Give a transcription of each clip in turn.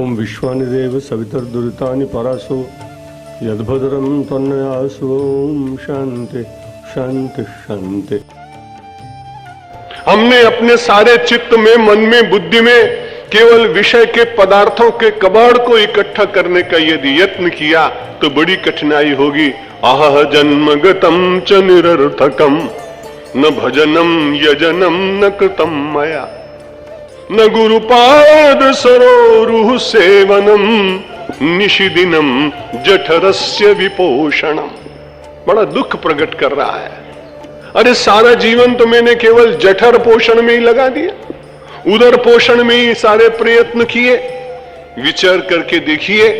ओम विश्वानि देव सवितर्दुरितानि परासो यद्भद्रं तन्नयासु। ओम शांति शांति शांति। हमने अपने सारे चित्त में, मन में, बुद्धि में केवल विषय के पदार्थों के कबाड़ को इकट्ठा करने का यदि यत्न किया तो बड़ी कठिनाई होगी। आह जन्मगतम च निरर्थकम न भजनम यजनम न कृतम मया न गुरुपाद सरोरुह सेवनम निशिदिनम जठरस्य विपोषणम। बड़ा दुख प्रकट कर रहा है। अरे सारा जीवन तो मैंने केवल जठर पोषण में ही लगा दिया, उदर पोषण में ही सारे प्रयत्न किए। विचार करके देखिए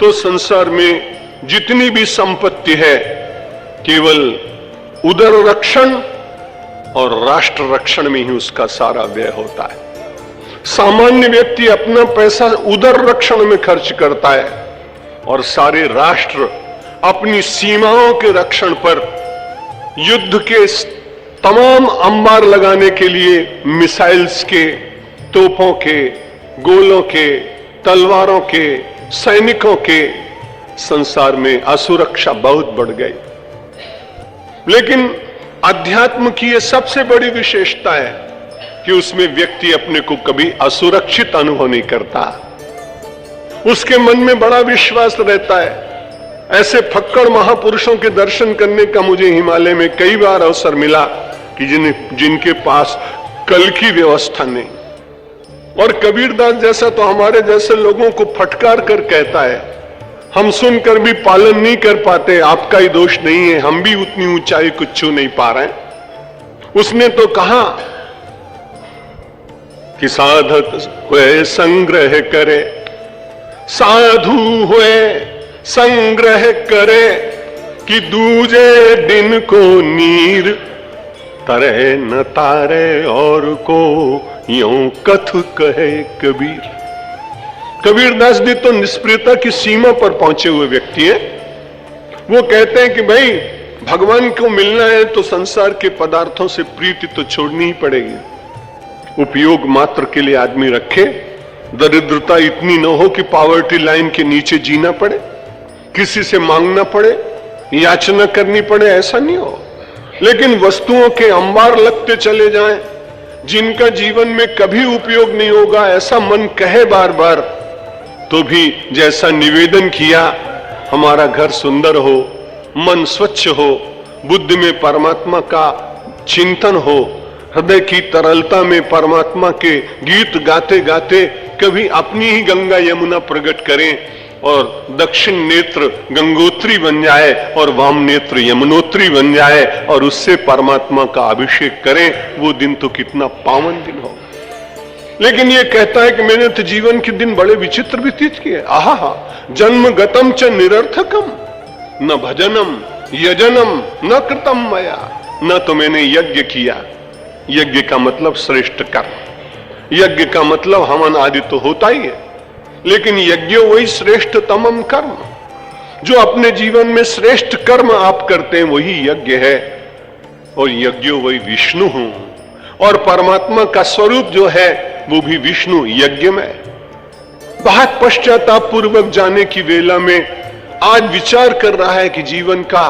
तो संसार में जितनी भी संपत्ति है केवल उदर रक्षण और राष्ट्र रक्षण में ही उसका सारा व्यय होता है। सामान्य व्यक्ति अपना पैसा उदर रक्षण में खर्च करता है और सारे राष्ट्र अपनी सीमाओं के रक्षण पर युद्ध के तमाम अंबार लगाने के लिए मिसाइल्स के, तोपों के, गोलों के, तलवारों के, सैनिकों के संसार में असुरक्षा बहुत बढ़ गई। लेकिन अध्यात्म की यह सबसे बड़ी विशेषता है कि उसमें व्यक्ति अपने को कभी असुरक्षित अनुभव नहीं करता। उसके मन में बड़ा विश्वास रहता है। ऐसे फक्कड़ महापुरुषों के दर्शन करने का मुझे हिमालय में कई बार अवसर मिला कि जिनके पास कल की व्यवस्था नहीं। और कबीरदास जैसा तो हमारे जैसे लोगों को फटकार कर कहता है, हम सुनकर भी पालन नहीं कर पाते, आपका ही दोष नहीं है, हम भी उतनी ऊंचाई को छू नहीं पा रहे। उसने तो कहा कि साधक हुए संग्रह करे, साधु हुए संग्रह करे कि दूजे दिन को नीर तरे न तारे और को यूं कथ कहे कबीर। कबीरदास जी तो निष्प्रियता की सीमा पर पहुंचे हुए व्यक्ति हैं। वो कहते हैं कि भाई भगवान को मिलना है तो संसार के पदार्थों से प्रीति तो छोड़नी ही पड़ेगी। उपयोग मात्र के लिए आदमी रखे, दरिद्रता इतनी न हो कि पॉवर्टी लाइन के नीचे जीना पड़े, किसी से मांगना पड़े, याचना करनी पड़े, ऐसा नहीं हो। लेकिन वस्तुओं के अंबार लगते चले जाएं, जिनका जीवन में कभी उपयोग नहीं होगा, ऐसा मन कहे बार बार, तो भी जैसा निवेदन किया, हमारा घर सुंदर हो, मन स्वच्छ हो, बुद्धि में परमात्मा का चिंतन हो, हृदय की तरलता में परमात्मा के गीत गाते गाते कभी अपनी ही गंगा यमुना प्रकट करें और दक्षिण नेत्र गंगोत्री बन जाए और वाम नेत्र यमुनोत्री बन जाए और उससे परमात्मा का अभिषेक करें, वो दिन तो कितना पावन दिन हो। लेकिन ये कहता है कि मैंने तो जीवन के दिन बड़े विचित्र व्यतीत किए। आहा जन्म गतम च निरर्थकम न भजनम यजनम न कृतम मया। न तो मैंने यज्ञ किया, यज्ञ का मतलब श्रेष्ठ कर्म, यज्ञ का मतलब हवन आदि तो होता ही है, लेकिन यज्ञ वही श्रेष्ठतमम कर्म। जो अपने जीवन में श्रेष्ठ कर्म आप करते हैं वही यज्ञ है, और यज्ञ वही विष्णु हूं, और परमात्मा का स्वरूप जो है वो भी विष्णु यज्ञ में। बहुत पश्चाताप पूर्वक जाने की वेला में आज विचार कर रहा है कि जीवन का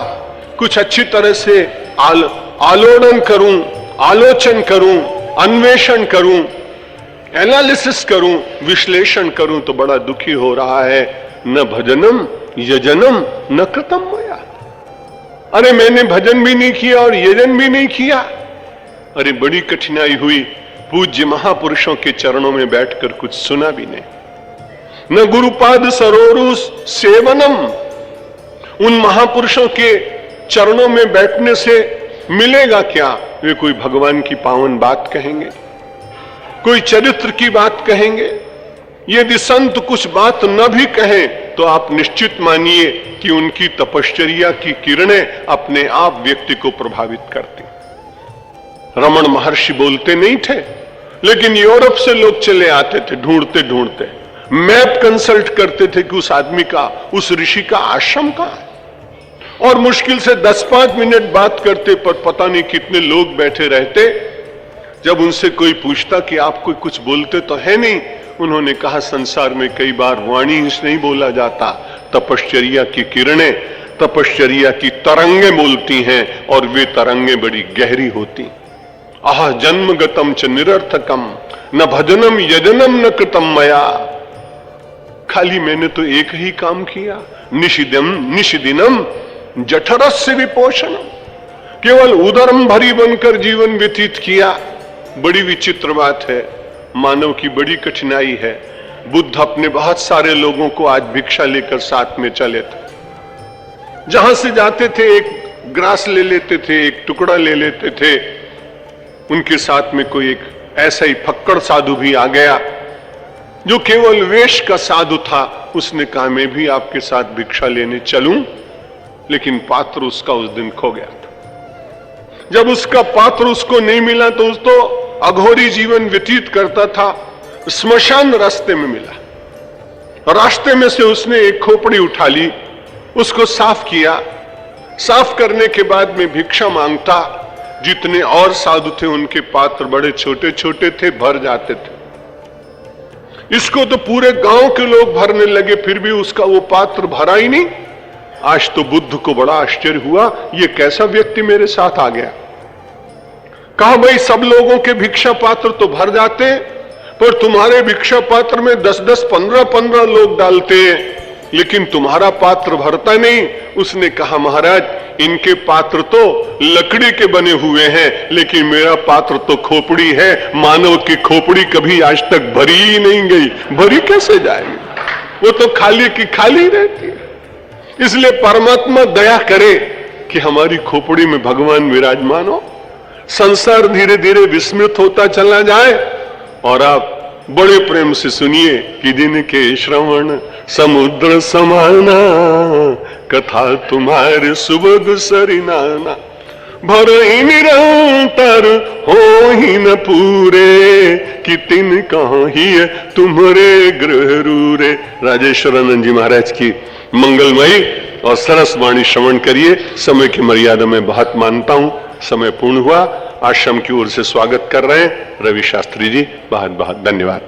कुछ अच्छी तरह से आलोड़न करूं, आलोचन करूं, अन्वेषण करूं, एनालिसिस करूं, विश्लेषण करूं, तो बड़ा दुखी हो रहा है। न भजनम यजनम न कृतम मया। अरे मैंने भजन भी नहीं किया और यजन भी नहीं किया। अरे बड़ी कठिनाई हुई, पूज्य महापुरुषों के चरणों में बैठकर कुछ सुना भी नहीं। न गुरुपाद सरोरु सेवनम। उन महापुरुषों के चरणों में बैठने से मिलेगा क्या? वे कोई भगवान की पावन बात कहेंगे, कोई चरित्र की बात कहेंगे। यदि संत कुछ बात न भी कहें तो आप निश्चित मानिए कि उनकी तपश्चर्या की किरणें अपने आप व्यक्ति को प्रभावित करती। रमण महर्षि बोलते नहीं थे, लेकिन यूरोप से लोग चले आते थे ढूंढते ढूंढते, मैप कंसल्ट करते थे कि उस आदमी का, उस ऋषि का आश्रम कहां है। और मुश्किल से 10-5 मिनट बात करते, पर पता नहीं कितने लोग बैठे रहते। जब उनसे कोई पूछता कि आप कोई कुछ बोलते तो है नहीं, उन्होंने कहा संसार में कई बार वाणी से नहीं बोला जाता, तपश्चर्या की किरणें, तपश्चर्या की तरंगें बोलती हैं और वे तरंगें बड़ी गहरी होती। आह जन्मगतम च निरर्थकम न भजनम यजनम न कृतम मया। खाली मैंने तो एक ही काम किया, निशिदिनम जठरस्य विपोषणम, केवल उदरम भरी बनकर जीवन व्यतीत किया। बड़ी विचित्र बात है, मानव की बड़ी कठिनाई है। बुद्ध अपने बहुत सारे लोगों को आज भिक्षा लेकर साथ में चले थे। जहां से जाते थे एक ग्रास ले लेते थे, एक टुकड़ा ले लेते थे। उनके साथ में कोई एक ऐसा ही फक्कड़ साधु भी आ गया जो केवल वेश का साधु था। उसने कहा मैं भी आपके साथ भिक्षा लेने चलूं, लेकिन पात्र उसका उस दिन खो गया था। जब उसका पात्र उसको नहीं मिला तो उसको अघोरी जीवन व्यतीत करता था। स्मशान रास्ते में मिला, रास्ते में से उसने एक खोपड़ी उठा ली, उसको साफ किया। साफ करने के बाद में भिक्षा मांगता। जितने और साधु थे उनके पात्र बड़े छोटे छोटे थे, भर जाते थे। इसको तो पूरे गांव के लोग भरने लगे, फिर भी उसका वो पात्र भरा ही नहीं। आज तो बुद्ध को बड़ा आश्चर्य हुआ, ये कैसा व्यक्ति मेरे साथ आ गया। कहा भाई सब लोगों के भिक्षा पात्र तो भर जाते, पर तुम्हारे भिक्षा पात्र में 10-10, 15-15 लोग डालते हैं, लेकिन तुम्हारा पात्र भरता नहीं। उसने कहा महाराज इनके पात्र तो लकड़ी के बने हुए हैं, लेकिन मेरा पात्र तो खोपड़ी है। मानव की खोपड़ी कभी आज तक भरी ही नहीं गई, भरी कैसे जाएगी, वो तो खाली की खाली रहती है। इसलिए परमात्मा दया करे कि हमारी खोपड़ी में भगवान विराजमान हो, संसार धीरे धीरे विस्मृत होता चला जाए और आप बड़े प्रेम से सुनिए कि दिन के श्रवण समुद्र समाना, कथा तुम्हारे सुबह सरिनाना, भर निरंतर हो ही न पूरे, कि तिन कहाँ ही है तुम्हारे गृह रूरे। राजेश्वरानंद जी महाराज की मंगलमयी और सरस वाणी श्रवण करिए। समय की मर्यादा में बहुत मानता हूं, समय पूर्ण हुआ। आश्रम की ओर से स्वागत कर रहे हैं रवि शास्त्री जी, बहुत बहुत धन्यवाद।